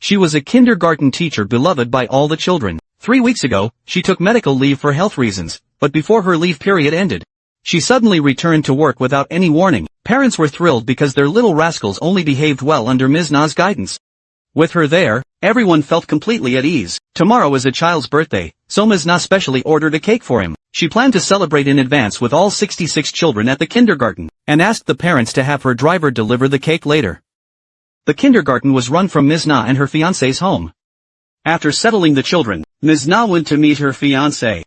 She was a kindergarten teacher beloved by all the children. 3 weeks ago, she took medical leave for health reasons, but before her leave period ended, she suddenly returned to work without any warning. Parents were thrilled because their little rascals only behaved well under Ms. Na's guidance. With her there, everyone felt completely at ease. Tomorrow is a child's birthday, so Ms. Na specially ordered a cake for him. She planned to celebrate in advance with all 66 children at the kindergarten, and asked the parents to have her driver deliver the cake later. The kindergarten was run from Ms. Na and her fiancé's home. After settling the children, Ms. Na went to meet her fiancé.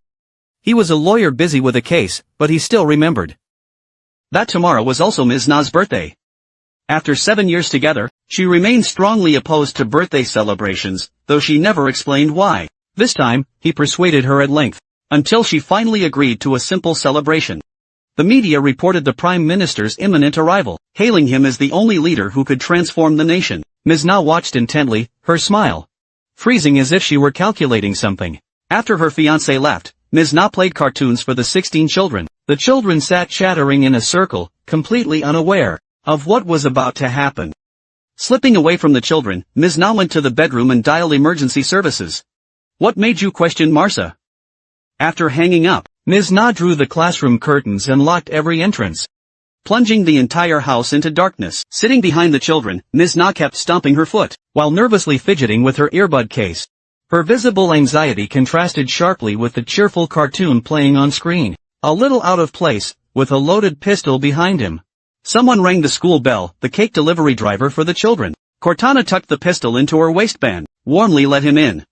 He was a lawyer busy with a case, but he still remembered that tomorrow was also Ms. Na's birthday. After 7 years together, she remained strongly opposed to birthday celebrations, though she never explained why. This time, he persuaded her at length, until she finally agreed to a simple celebration. The media reported the Prime Minister's imminent arrival, hailing him as the only leader who could transform the nation. Ms. Na watched intently, her smile freezing as if she were calculating something. After her fiancé left, Ms. Na played cartoons for the 16 children. The children sat chattering in a circle, completely unaware of what was about to happen. Slipping away from the children, Ms. Na went to the bedroom and dialed emergency services. "What made you question Marcia?" After hanging up, Ms. Na drew the classroom curtains and locked every entrance, plunging the entire house into darkness. Sitting behind the children, Ms. Na kept stomping her foot, while nervously fidgeting with her earbud case. Her visible anxiety contrasted sharply with the cheerful cartoon playing on screen. A little out of place, with a loaded pistol behind him. Someone rang the school bell, the cake delivery driver for the children. Cortana tucked the pistol into her waistband, warmly let him in.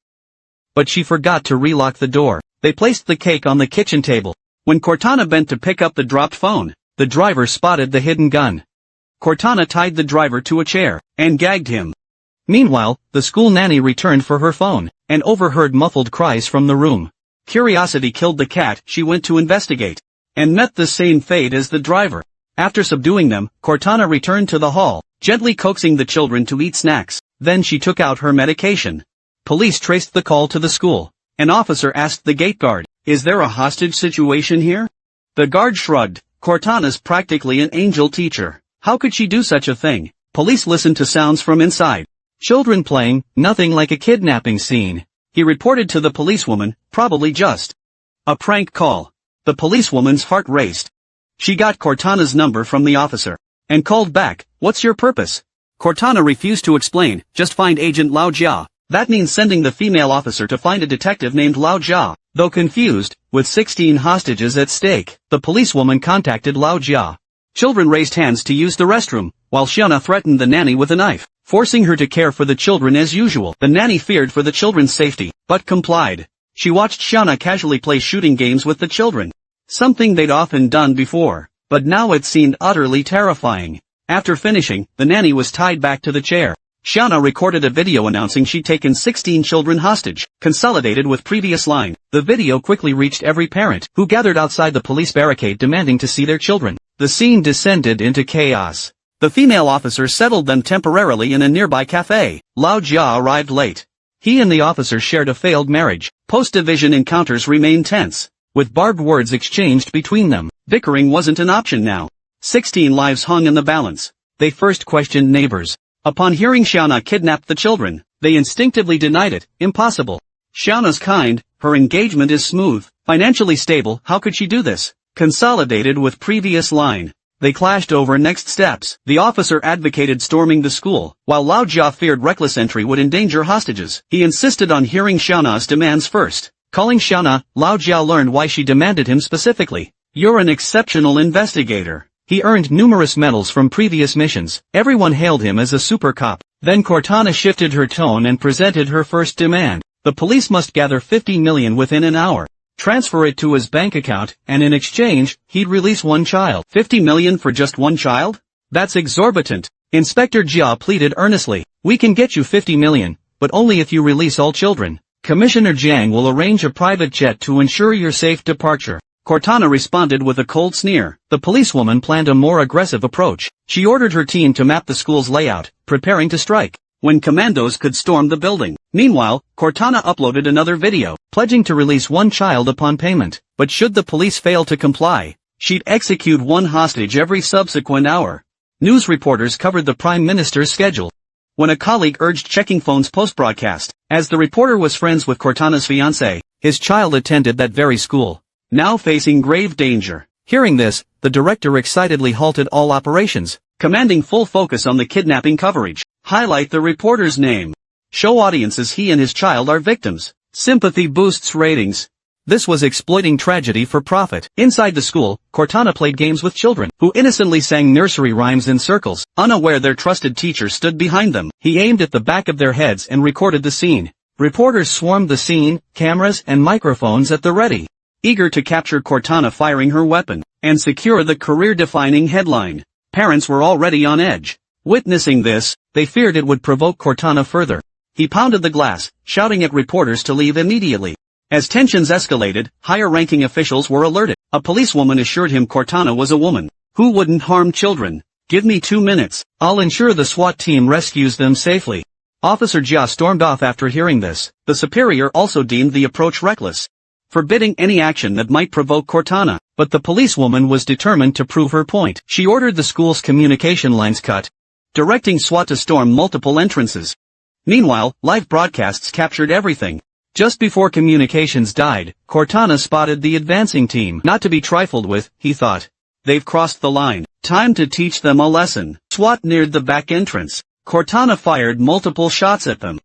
But she forgot to relock the door. They placed the cake on the kitchen table. When Cortana bent to pick up the dropped phone, the driver spotted the hidden gun. Cortana tied the driver to a chair, and gagged him. Meanwhile, the school nanny returned for her phone, and overheard muffled cries from the room. Curiosity killed the cat. She went to investigate, and met the same fate as the driver. After subduing them, Cortana returned to the hall, gently coaxing the children to eat snacks. Then she took out her medication. Police traced the call to the school. An officer asked the gate guard, "Is there a hostage situation here?" The guard shrugged. Cortana's practically an angel teacher. How could she do such a thing? Police listened to sounds from inside. Children playing, nothing like a kidnapping scene. He reported to the policewoman, probably just a prank call. The policewoman's heart raced. She got Cortana's number from the officer, and called back. "What's your purpose?" Cortana refused to explain. "Just find Agent Lao Jia." That means sending the female officer to find a detective named Lao Jia. Though confused, with 16 hostages at stake, the policewoman contacted Lao Jia. Children raised hands to use the restroom, while Xiana threatened the nanny with a knife, forcing her to care for the children as usual. The nanny feared for the children's safety, but complied. She watched Xiana casually play shooting games with the children. Something they'd often done before, but now it seemed utterly terrifying. After finishing, the nanny was tied back to the chair. Xiana recorded a video announcing she'd taken 16 children hostage, consolidated with previous line. The video quickly reached every parent, who gathered outside the police barricade demanding to see their children. The scene descended into chaos. The female officer settled them temporarily in a nearby cafe. Lao Jia arrived late. He and the officer shared a failed marriage. Post-division encounters remained tense, with barbed words exchanged between them. Bickering wasn't an option now. 16 lives hung in the balance. They first questioned neighbors. Upon hearing Xiana kidnapped the children, they instinctively denied it. Impossible. Xiana's kind, her engagement is smooth, financially stable. How could she do this? Consolidated with previous line. They clashed over next steps. The officer advocated storming the school, while Lao Jia feared reckless entry would endanger hostages. He insisted on hearing Xiana's demands first. Calling Xiana, Lao Jia learned why she demanded him specifically. "You're an exceptional investigator." He earned numerous medals from previous missions. Everyone hailed him as a super cop. Then Cortana shifted her tone and presented her first demand. The police must gather 50 million within an hour, transfer it to his bank account, and in exchange, he'd release one child. 50 million for just one child? That's exorbitant. Inspector Jia pleaded earnestly. "We can get you 50 million, but only if you release all children. Commissioner Jiang will arrange a private jet to ensure your safe departure." Cortana responded with a cold sneer. The policewoman planned a more aggressive approach. She ordered her team to map the school's layout, preparing to strike when commandos could storm the building. Meanwhile, Cortana uploaded another video, pledging to release one child upon payment. But should the police fail to comply, she'd execute one hostage every subsequent hour. News reporters covered the Prime Minister's schedule. when a colleague urged checking phones post-broadcast. As the reporter was friends with Cortana's fiancé, his child attended that very school, now facing grave danger. Hearing this, the director excitedly halted all operations, commanding full focus on the kidnapping coverage. Highlight the reporter's name. Show audiences he and his child are victims. Sympathy boosts ratings. This was exploiting tragedy for profit. Inside the school, Cortana played games with children, who innocently sang nursery rhymes in circles, unaware their trusted teacher stood behind them. He aimed at the back of their heads and recorded the scene. Reporters swarmed the scene, cameras and microphones at the ready, eager to capture Cortana firing her weapon, and secure the career-defining headline. Parents were already on edge. Witnessing this, they feared it would provoke Cortana further. He pounded the glass, shouting at reporters to leave immediately. As tensions escalated, higher-ranking officials were alerted. A policewoman assured him Cortana was a woman who wouldn't harm children. "Give me 2 minutes. I'll ensure the SWAT team rescues them safely." Officer Jia stormed off after hearing this. The superior also deemed the approach reckless, forbidding any action that might provoke Cortana. But the policewoman was determined to prove her point. She ordered the school's communication lines cut, directing SWAT to storm multiple entrances. Meanwhile, live broadcasts captured everything. Just before communications died, Cortana spotted the advancing team. Not to be trifled with, he thought. They've crossed the line. Time to teach them a lesson. SWAT neared the back entrance. Cortana fired multiple shots at them.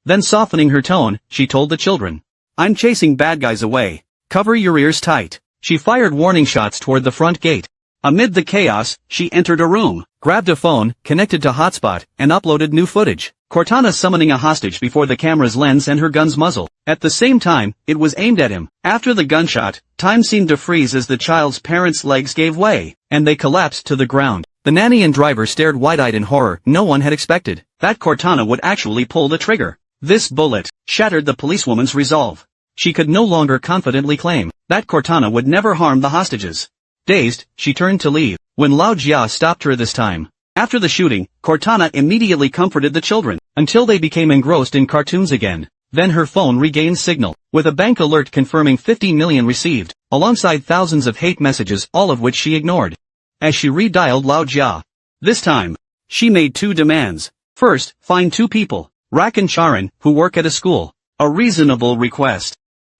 Then softening her tone, she told the children, "I'm chasing bad guys away. Cover your ears tight." She fired warning shots toward the front gate. Amid the chaos, she entered a room, grabbed a phone, connected to hotspot, and uploaded new footage. Cortana summoning a hostage before the camera's lens and her gun's muzzle. At the same time, it was aimed at him. After the gunshot, time seemed to freeze as the child's parents' legs gave way, and they collapsed to the ground. The nanny and driver stared wide-eyed in horror. No one had expected that Cortana would actually pull the trigger. This bullet shattered the policewoman's resolve. She could no longer confidently claim that Cortana would never harm the hostages. Dazed, she turned to leave, when Lao Jia stopped her this time. After the shooting, Cortana immediately comforted the children, until they became engrossed in cartoons again. Then her phone regained signal, with a bank alert confirming 50 million received, alongside thousands of hate messages, all of which she ignored. As she redialed Lao Jia, this time, she made 2 demands. First, find 2 people, Rak and Charan, who work at a school. A reasonable request.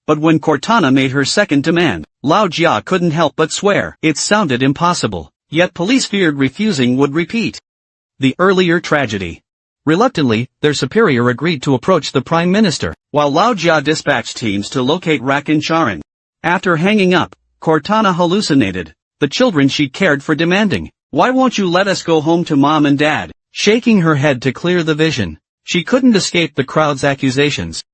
But when Cortana made her second demand, Lao Jia couldn't help but swear. It sounded impossible. Yet police feared refusing would repeat the earlier tragedy. Reluctantly, their superior agreed to approach the Prime Minister, while Lao Jia dispatched teams to locate Rak and Charan. After hanging up, Cortana hallucinated the children she cared for demanding, "Why won't you let us go home to Mom and Dad?" Shaking her head to clear the vision. She couldn't escape the crowd's accusations,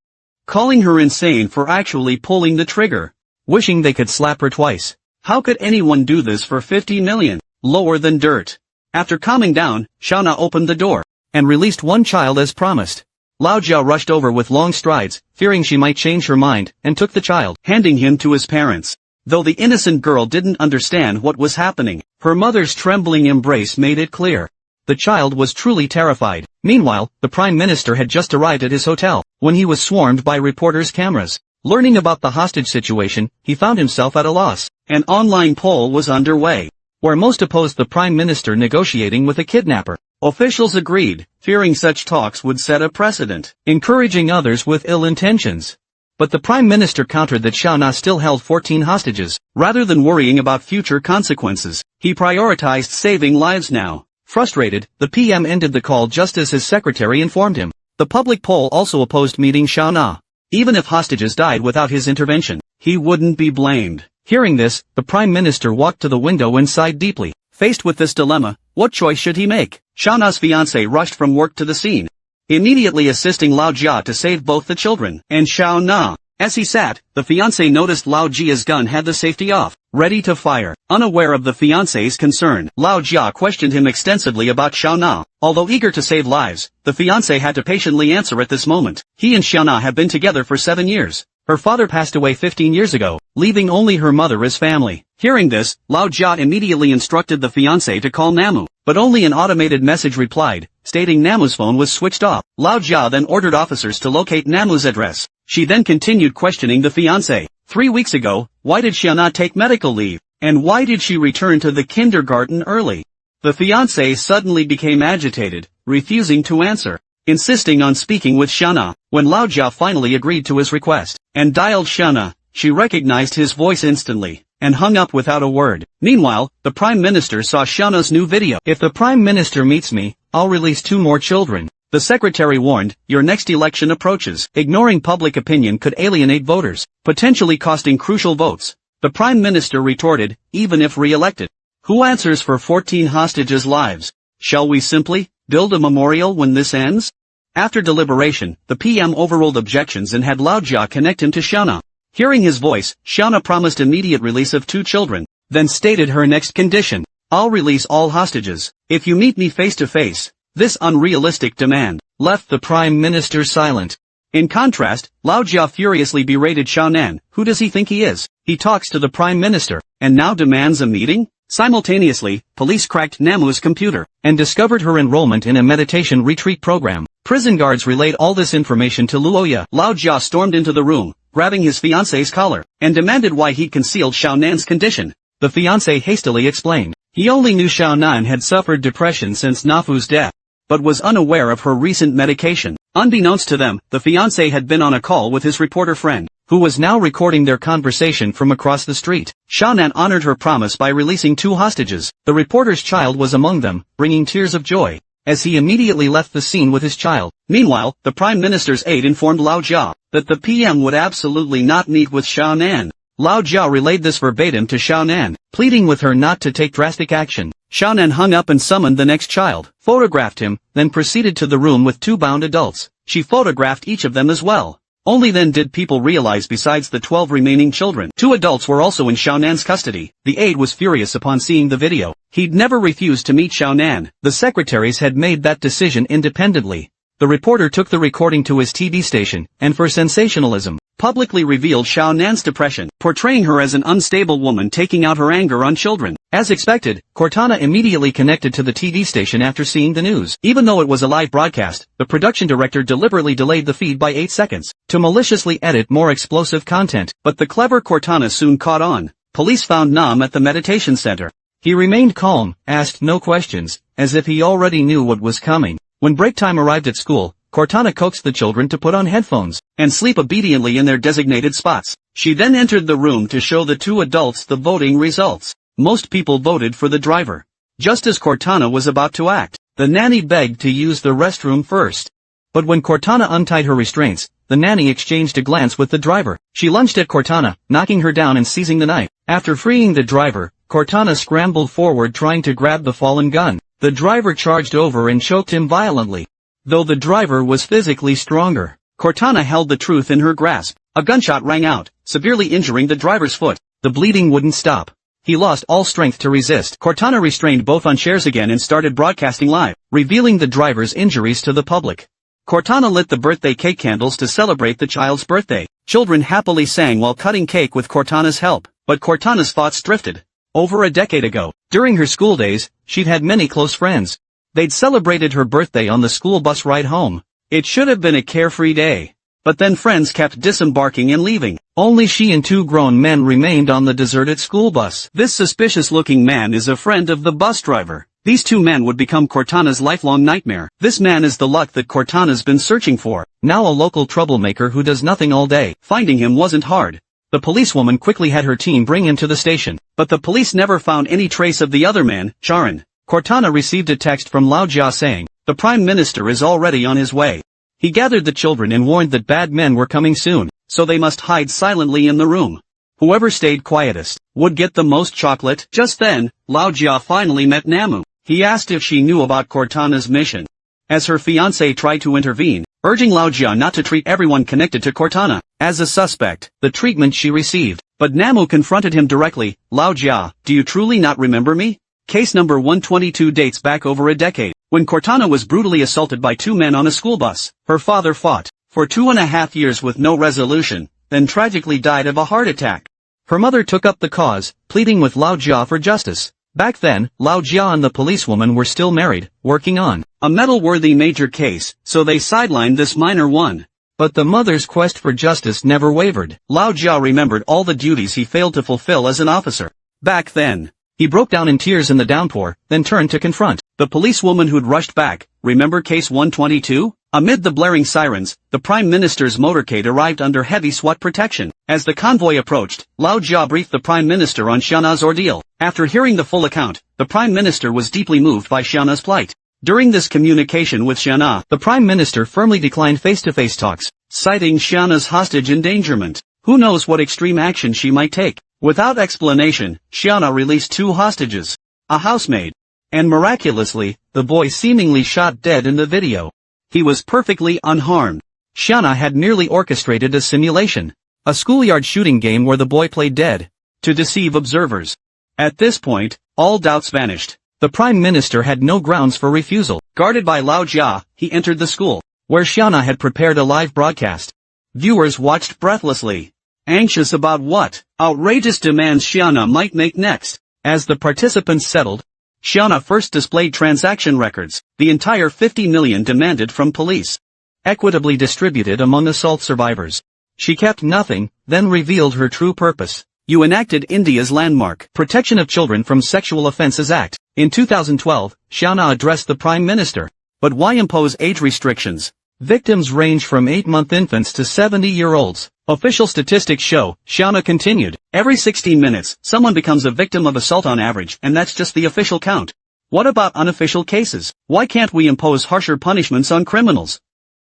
calling her insane for actually pulling the trigger, wishing they could slap her twice. How could anyone do this for 50 million? Lower than dirt. After calming down, Xiaona opened the door, and released one child as promised. Lao Jia rushed over with long strides, fearing she might change her mind, and took the child, handing him to his parents. Though the innocent girl didn't understand what was happening, her mother's trembling embrace made it clear. The child was truly terrified. Meanwhile, the Prime Minister had just arrived at his hotel, when he was swarmed by reporters' cameras. Learning about the hostage situation, he found himself at a loss. An online poll was underway, where most opposed the Prime Minister negotiating with a kidnapper. Officials agreed, fearing such talks would set a precedent, encouraging others with ill intentions. But the Prime Minister countered that Xiaona still held 14 hostages. Rather than worrying about future consequences, he prioritized saving lives now. Frustrated, the PM ended the call just as his secretary informed him. The public poll also opposed meeting Xiaona. Even if hostages died without his intervention, he wouldn't be blamed. Hearing this, the Prime Minister walked to the window and sighed deeply. Faced with this dilemma, what choice should he make? Xiaona's fiancé rushed from work to the scene, immediately assisting Lao Jia to save both the children and Xiaona. As he sat, the fiancé noticed Lao Jia's gun had the safety off, ready to fire. Unaware of the fiancé's concern, Lao Jia questioned him extensively about Xiaona. Although eager to save lives, the fiancé had to patiently answer at this moment. He and Xiaona have been together for 7 years. Her father passed away 15 years ago, leaving only her mother as family. Hearing this, Lao Jia immediately instructed the fiancé to call Namu, but only an automated message replied, stating Namu's phone was switched off. Lao Jia then ordered officers to locate Namu's address. She then continued questioning the fiancé. 3 weeks ago, why did Xiaona take medical leave? And why did she return to the kindergarten early? The fiancé suddenly became agitated, refusing to answer. insisting on speaking with Xiaona. When Lao Jia finally agreed to his request, and dialed Xiaona, she recognized his voice instantly, and hung up without a word. Meanwhile, the Prime Minister saw Xiaona's new video. If the Prime Minister meets me, I'll release 2 more children. The secretary warned, your next election approaches. Ignoring public opinion could alienate voters, potentially costing crucial votes. The Prime Minister retorted, even if re-elected. Who answers for 14 hostages' lives? Shall we simply build a memorial when this ends? After deliberation, the PM overruled objections and had Lao Jia connect him to Xiaona. Hearing his voice, Xiaona promised immediate release of 2 children, then stated her next condition. I'll release all hostages, if you meet me face to face. This unrealistic demand left the Prime Minister silent. In contrast, Lao Jia furiously berated Xiaonan. Who does he think he is? He talks to the Prime Minister, and now demands a meeting? Simultaneously, police cracked Namu's computer, and discovered her enrollment in a meditation retreat program. Prison guards relayed all this information to Luoya. Lao Jia stormed into the room, grabbing his fiancé's collar, and demanded why he'd concealed Xiaonan's condition. The fiancé hastily explained. He only knew Xiaonan had suffered depression since Nafu's death, but was unaware of her recent medication. Unbeknownst to them, the fiancé had been on a call with his reporter friend, who was now recording their conversation from across the street. Xiaonan honored her promise by releasing 2 hostages. The reporter's child was among them, bringing tears of joy, as he immediately left the scene with his child. Meanwhile, the Prime Minister's aide informed Lao Jia that the PM would absolutely not meet with Xiaonan. Lao Jia relayed this verbatim to Xiaonan, pleading with her not to take drastic action. Xiaonan hung up and summoned the next child, photographed him, then proceeded to the room with 2 bound adults. She photographed each of them as well. Only then did people realize besides the 12 remaining children, 2 adults were also in Xiaonan's custody. The aide was furious upon seeing the video. He'd never refused to meet Xiaonan. The secretaries had made that decision independently. The reporter took the recording to his TV station, and for sensationalism, publicly revealed Xiaonan's depression, portraying her as an unstable woman taking out her anger on children. As expected, Cortana immediately connected to the TV station after seeing the news. Even though it was a live broadcast, the production director deliberately delayed the feed by 8 seconds, to maliciously edit more explosive content. But the clever Cortana soon caught on. Police found Nam at the meditation center. He remained calm, asked no questions, as if he already knew what was coming. When break time arrived at school, Cortana coaxed the children to put on headphones, and sleep obediently in their designated spots. She then entered the room to show the 2 adults the voting results. Most people voted for the driver. Just as Cortana was about to act, the nanny begged to use the restroom first. But when Cortana untied her restraints, the nanny exchanged a glance with the driver. She lunged at Cortana, knocking her down and seizing the knife. After freeing the driver, Cortana scrambled forward trying to grab the fallen gun. The driver charged over and choked him violently. Though the driver was physically stronger, Cortana held the truth in her grasp. A gunshot rang out, severely injuring the driver's foot. The bleeding wouldn't stop. He lost all strength to resist. Cortana restrained both on chairs again and started broadcasting live, revealing the driver's injuries to the public. Cortana lit the birthday cake candles to celebrate the child's birthday. Children happily sang while cutting cake with Cortana's help, but Cortana's thoughts drifted. Over a decade ago, during her school days, she'd had many close friends. They'd celebrated her birthday on the school bus ride home. It should have been a carefree day. But then friends kept disembarking and leaving. Only she and 2 grown men remained on the deserted school bus. This suspicious-looking man is a friend of the bus driver. These 2 men would become Cortana's lifelong nightmare. This man is the luck that Cortana's been searching for. Now a local troublemaker who does nothing all day. Finding him wasn't hard. The policewoman quickly had her team bring him to the station. But the police never found any trace of the other man, Charan. Cortana received a text from Lao Jia saying, the Prime Minister is already on his way. He gathered the children and warned that bad men were coming soon, so they must hide silently in the room. Whoever stayed quietest would get the most chocolate. Just then, Lao Jia finally met Namu. He asked if she knew about Cortana's mission. As her fiancé tried to intervene, urging Lao Jia not to treat everyone connected to Cortana as a suspect, the treatment she received. But Namu confronted him directly. Lao Jia, do you truly not remember me? Case number 122 dates back over a decade, when Cortana was brutally assaulted by 2 men on a school bus. Her father fought for 2.5 years with no resolution, then tragically died of a heart attack. Her mother took up the cause, pleading with Lao Jia for justice. Back then, Lao Jia and the policewoman were still married, working on a medal-worthy major case, so they sidelined this minor one. But the mother's quest for justice never wavered. Lao Jia remembered all the duties he failed to fulfill as an officer. Back then, he broke down in tears in the downpour, then turned to confront the policewoman who'd rushed back. Remember case 122? Amid the blaring sirens, the Prime Minister's motorcade arrived under heavy SWAT protection. As the convoy approached, Lao Jia briefed the Prime Minister on Xiana's ordeal. After hearing the full account, the Prime Minister was deeply moved by Xiana's plight. During this communication with Xiana, the Prime Minister firmly declined face-to-face talks, citing Xiana's hostage endangerment. Who knows what extreme action she might take? Without explanation, Xiana released 2 hostages, a housemaid, and miraculously, the boy seemingly shot dead in the video. He was perfectly unharmed. Xiana had merely orchestrated a simulation, a schoolyard shooting game where the boy played dead, to deceive observers. At this point, all doubts vanished. The Prime Minister had no grounds for refusal. Guarded by Lao Jia, he entered the school, where Xiana had prepared a live broadcast. Viewers watched breathlessly, anxious about what outrageous demands Xiana might make next. As the participants settled, Xiana first displayed transaction records, the entire 50 million demanded from police, equitably distributed among assault survivors. She kept nothing, then revealed her true purpose. You enacted India's landmark Protection of Children from Sexual Offences Act. In 2012, Xiana addressed the Prime Minister. But why impose age restrictions? Victims range from 8-month infants to 70-year-olds. Official statistics show, Xiana continued, every 16 minutes, someone becomes a victim of assault on average, and that's just the official count. What about unofficial cases? Why can't we impose harsher punishments on criminals?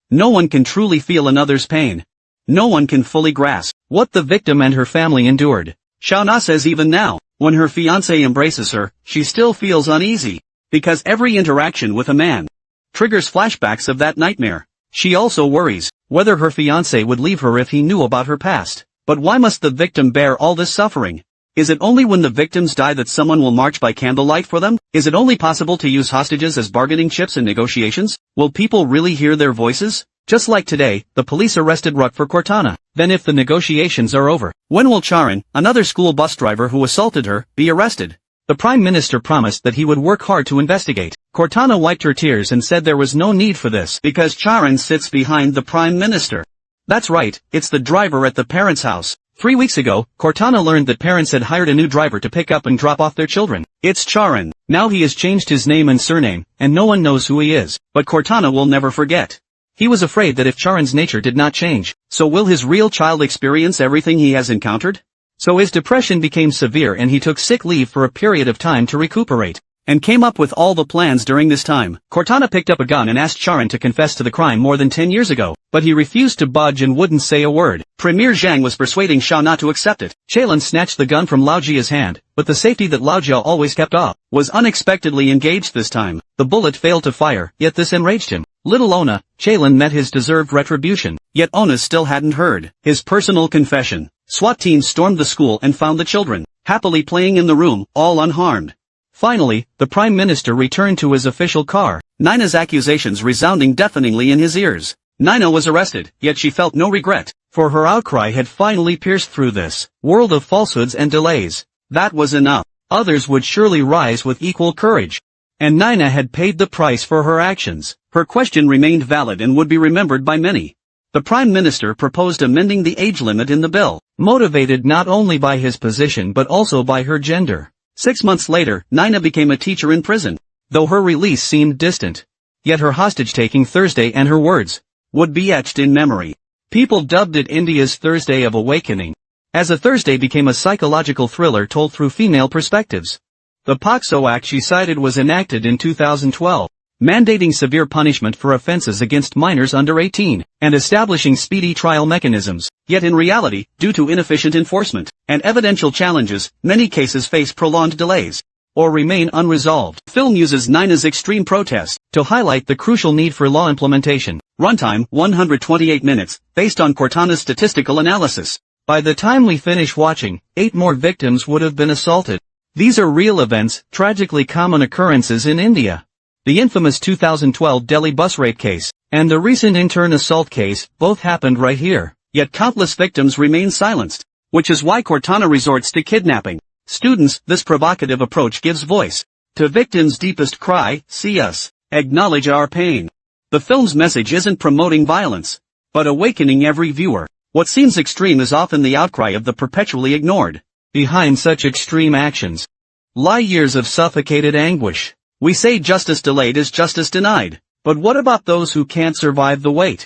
No one can truly feel another's pain. No one can fully grasp what the victim and her family endured. Xiana says even now, when her fiancé embraces her, she still feels uneasy, because every interaction with a man triggers flashbacks of that nightmare. She also worries whether her fiancé would leave her if he knew about her past. But why must the victim bear all this suffering? Is it only when the victims die that someone will march by candlelight for them? Is it only possible to use hostages as bargaining chips in negotiations? Will people really hear their voices? Just like today, the police arrested Rutger Cortana. Then if the negotiations are over, when will Charan, another school bus driver who assaulted her, be arrested? The Prime Minister promised that he would work hard to investigate. Cortana wiped her tears and said there was no need for this because Charan sits behind the Prime Minister. That's right, it's the driver at the parents' house. 3 weeks ago, Cortana learned that parents had hired a new driver to pick up and drop off their children. It's Charan. Now he has changed his name and surname, and no one knows who he is. But Cortana will never forget. He was afraid that if Charan's nature did not change, so will his real child experience everything he has encountered? So his depression became severe and he took sick leave for a period of time to recuperate, and came up with all the plans during this time. Cortana picked up a gun and asked Charan to confess to the crime more than 10 years ago, but he refused to budge and wouldn't say a word. Premier Zhang was persuading Xiana to accept it. Chalan snatched the gun from Lao Jia's hand, but the safety that Lao Jia always kept off was unexpectedly engaged this time. The bullet failed to fire, yet this enraged him. Little Ona, Chalan met his deserved retribution, yet Ona still hadn't heard his personal confession. SWAT teams stormed the school and found the children, happily playing in the room, all unharmed. Finally, the Prime Minister returned to his official car, Nina's accusations resounding deafeningly in his ears. Nina was arrested, yet she felt no regret, for her outcry had finally pierced through this world of falsehoods and delays. That was enough. Others would surely rise with equal courage. And Nina had paid the price for her actions. Her question remained valid and would be remembered by many. The Prime Minister proposed amending the age limit in the bill, motivated not only by his position but also by her gender. 6 months later, Nina became a teacher in prison. Though her release seemed distant, yet her hostage-taking Thursday and her words would be etched in memory. People dubbed it India's Thursday of Awakening, as a Thursday became a psychological thriller told through female perspectives. The POCSO Act she cited was enacted in 2012, mandating severe punishment for offenses against minors under 18, and establishing speedy trial mechanisms. Yet in reality, due to inefficient enforcement and evidential challenges, many cases face prolonged delays or remain unresolved. Film uses Nina's extreme protest to highlight the crucial need for law implementation. Runtime, 128 minutes, based on Cortana's statistical analysis. By the time we finish watching, 8 more victims would have been assaulted. These are real events, tragically common occurrences in India. The infamous 2012 Delhi bus rape case, and the recent intern assault case, both happened right here. Yet countless victims remain silenced, which is why Cortana resorts to kidnapping. Students, this provocative approach gives voice to victims' deepest cry, see us, acknowledge our pain. The film's message isn't promoting violence, but awakening every viewer. What seems extreme is often the outcry of the perpetually ignored. Behind such extreme actions lie years of suffocated anguish. We say justice delayed is justice denied, But what about those who can't survive the wait?